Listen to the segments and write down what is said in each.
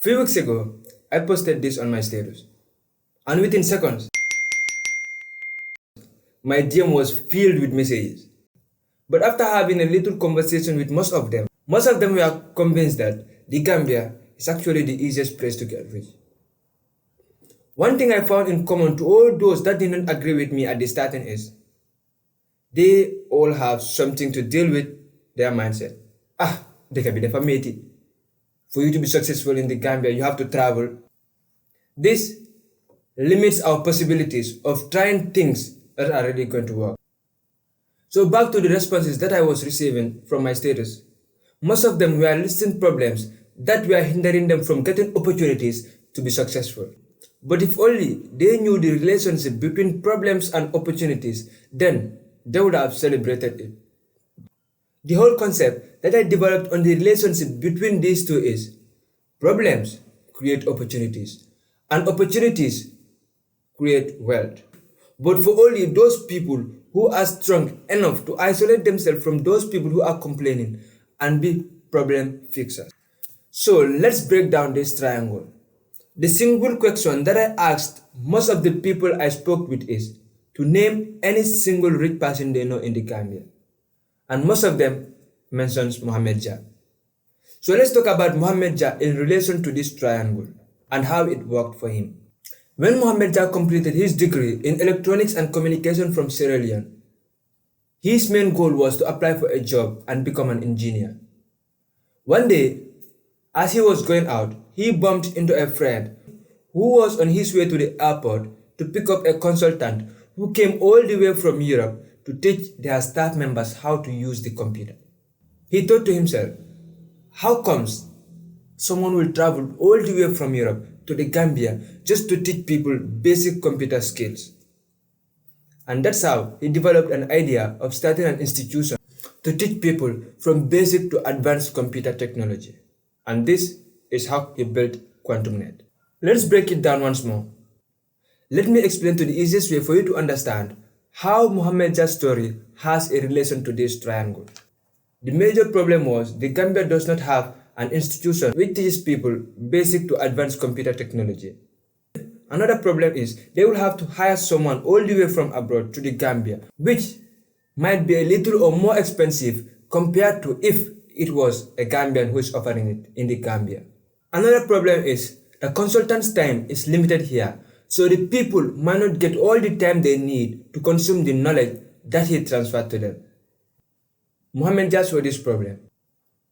Few weeks ago, I posted this on my status, and within seconds, my DM was filled with messages. But after having a little conversation with most of them were convinced that the Gambia is actually the easiest place to get rich. One thing I found in common to all those that didn't agree with me at the starting is they all have something to deal with their mindset. They can be defamated. For you to be successful in the Gambia, you have to travel. This limits our possibilities of trying things that are really going to work. So back to the responses that I was receiving from my status. Most of them were listing problems that were hindering them from getting opportunities to be successful. But if only they knew the relationship between problems and opportunities, then they would have celebrated it. The whole concept that I developed on the relationship between these two is problems create opportunities and opportunities create wealth. But for only those people who are strong enough to isolate themselves from those people who are complaining and be problem fixers. So let's break down this triangle. The single question that I asked most of the people I spoke with is to name any single rich person they know in the Gambia. And most of them mentions Mohamed Jah. So let's talk about Mohamed Jah in relation to this triangle and how it worked for him. When Mohamed Jah completed his degree in electronics and communication from Sierra Leone, his main goal was to apply for a job and become an engineer. One day, as he was going out, he bumped into a friend who was on his way to the airport to pick up a consultant who came all the way from Europe to teach their staff members how to use the computer. He thought to himself, how comes someone will travel all the way from Europe to the Gambia just to teach people basic computer skills? And that's how he developed an idea of starting an institution to teach people from basic to advanced computer technology. And this is how he built QuantumNet. Let's break it down once more. Let me explain to the easiest way for you to understand how Mohamed Jah's story has a relation to this triangle. The major problem was the Gambia does not have an institution which teaches people basic to advanced computer technology. Another problem is they will have to hire someone all the way from abroad to the Gambia, which might be a little or more expensive compared to if it was a Gambian who is offering it in the Gambia. Another problem is the consultant's time is limited here, so the people might not get all the time they need to consume the knowledge that he transferred to them. Mohamed Jah saw this problem.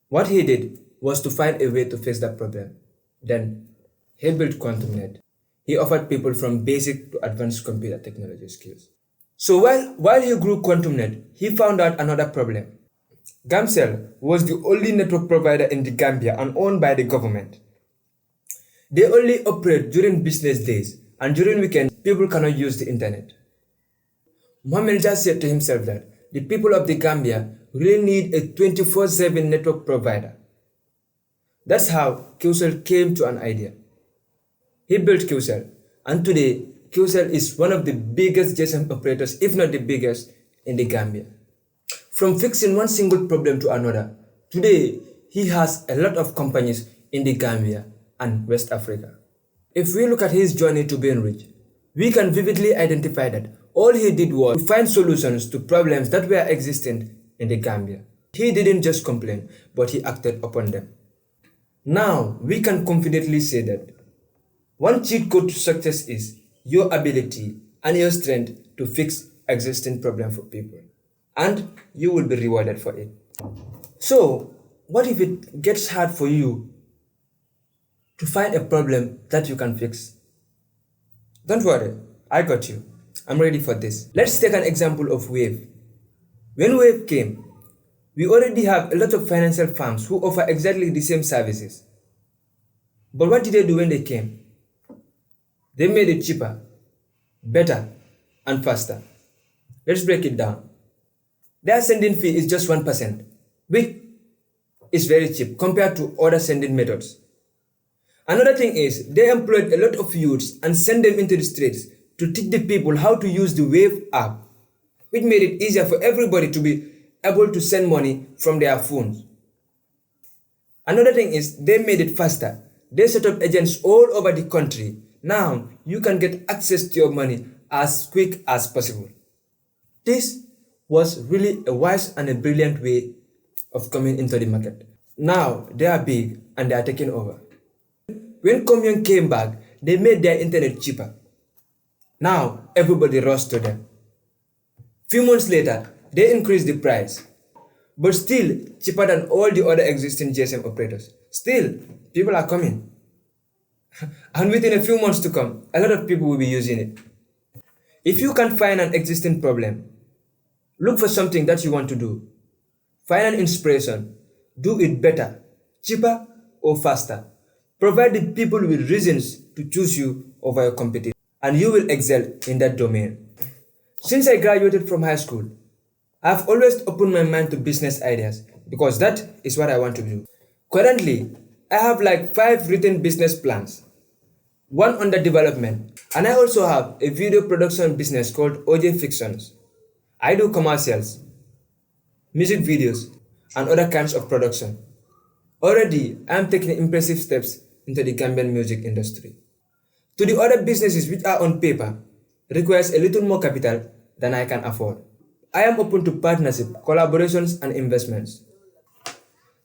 What he did was to find a way to fix that problem. Then he built QuantumNet. He offered people from basic to advanced computer technology skills. So while he grew QuantumNet, he found out another problem. Gamcell was the only network provider in the Gambia and owned by the government. They only operate during business days, and during weekends, people cannot use the internet. Mohamed Jah said to himself that the people of the Gambia really need a 24/7 network provider. That's how QCell came to an idea. He built QCell, and today QCell is one of the biggest GSM operators, if not the biggest, in the Gambia. From fixing one single problem to another, today he has a lot of companies in the Gambia and West Africa. If we look at his journey to being rich, we can vividly identify that all he did was to find solutions to problems that were existent in the Gambia. He didn't just complain, but he acted upon them. Now, we can confidently say that one cheat code to success is your ability and your strength to fix existing problems for people. And you will be rewarded for it. So, what if it gets hard for you to find a problem that you can fix? Don't worry, I got you. I'm ready for this. Let's take an example of Wave. When Wave came, we already have a lot of financial firms who offer exactly the same services. But what did they do when they came? They made it cheaper, better, and faster. Let's break it down. Their sending fee is just 1%, which is very cheap compared to other sending methods. Another thing is they employed a lot of youths and sent them into the streets to teach the people how to use the Wave app, which made it easier for everybody to be able to send money from their phones. Another thing is they made it faster. They set up agents all over the country. Now you can get access to your money as quick as possible. This was really a wise and a brilliant way of coming into the market. Now they are big and they are taking over. When Commune came back, they made their internet cheaper. Now everybody rushed to them. Few months later, they increased the price, but still cheaper than all the other existing GSM operators. Still, people are coming. And within a few months to come, a lot of people will be using it. If you can't find an existing problem, look for something that you want to do. Find an inspiration. Do it better, cheaper, or faster. Provide the people with reasons to choose you over your competitor, and you will excel in that domain. Since I graduated from high school, I've always opened my mind to business ideas because that is what I want to do. Currently, I have like 5 written business plans, 1 under development, and I also have a video production business called OJ Fictions. I do commercials, music videos, and other kinds of production. Already, I am taking impressive steps into the Gambian music industry. To the other businesses which are on paper, requires a little more capital than I can afford. I am open to partnership, collaborations, and investments.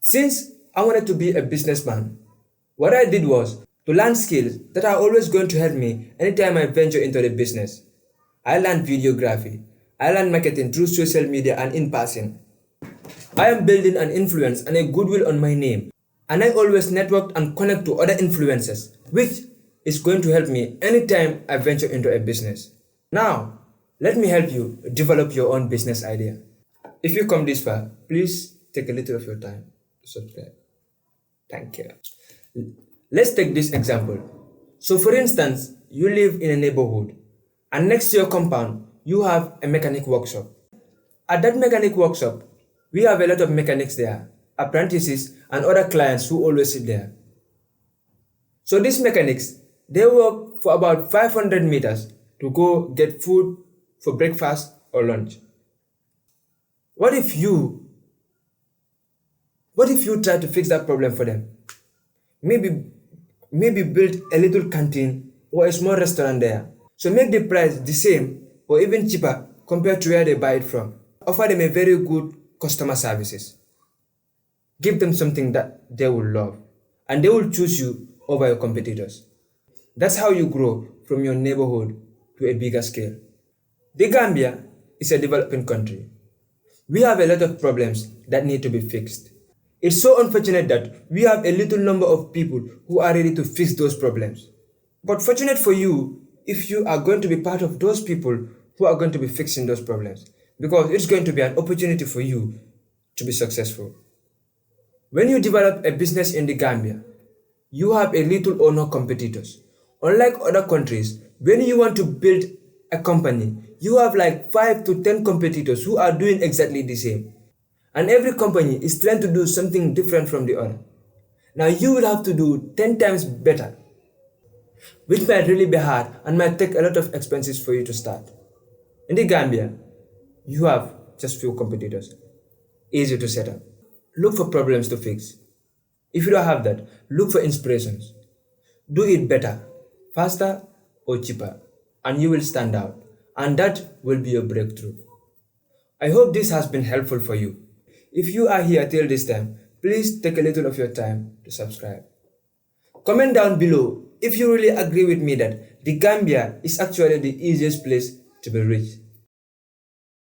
Since I wanted to be a businessman, what I did was to learn skills that are always going to help me anytime I venture into the business. I learned videography. I learned marketing through social media and in person. I am building an influence and a goodwill on my name, and I always network and connect to other influencers, which is going to help me anytime I venture into a business. Now, let me help you develop your own business idea. If you come this far, please take a little of your time to subscribe. Thank you. Let's take this example. So for instance, you live in a neighborhood and next to your compound, you have a mechanic workshop. At that mechanic workshop, we have a lot of mechanics there, apprentices and other clients who always sit there. So these mechanics, they work for about 500 meters to go get food for breakfast or lunch. What if you try to fix that problem for them? Maybe build a little canteen or a small restaurant there. So make the price the same or even cheaper compared to where they buy it from. Offer them a very good customer services. Give them something that they will love and they will choose you over your competitors. That's how you grow from your neighborhood to a bigger scale. The Gambia is a developing country. We have a lot of problems that need to be fixed. It's so unfortunate that we have a little number of people who are ready to fix those problems. But fortunate for you if you are going to be part of those people who are going to be fixing those problems, because it's going to be an opportunity for you to be successful. When you develop a business in the Gambia, you have a little or no competitors. Unlike other countries, when you want to build a company, you have like 5 to 10 competitors who are doing exactly the same. And every company is trying to do something different from the other. Now you will have to do 10 times better, which might really be hard and might take a lot of expenses for you to start. In the Gambia, you have just few competitors, easy to set up. Look for problems to fix. If you don't have that, look for inspirations. Do it better, faster or cheaper, and you will stand out, and that will be your breakthrough. I hope this has been helpful for you. If you are here till this time, please take a little of your time to subscribe. Comment down below if you really agree with me that the Gambia is actually the easiest place to be rich.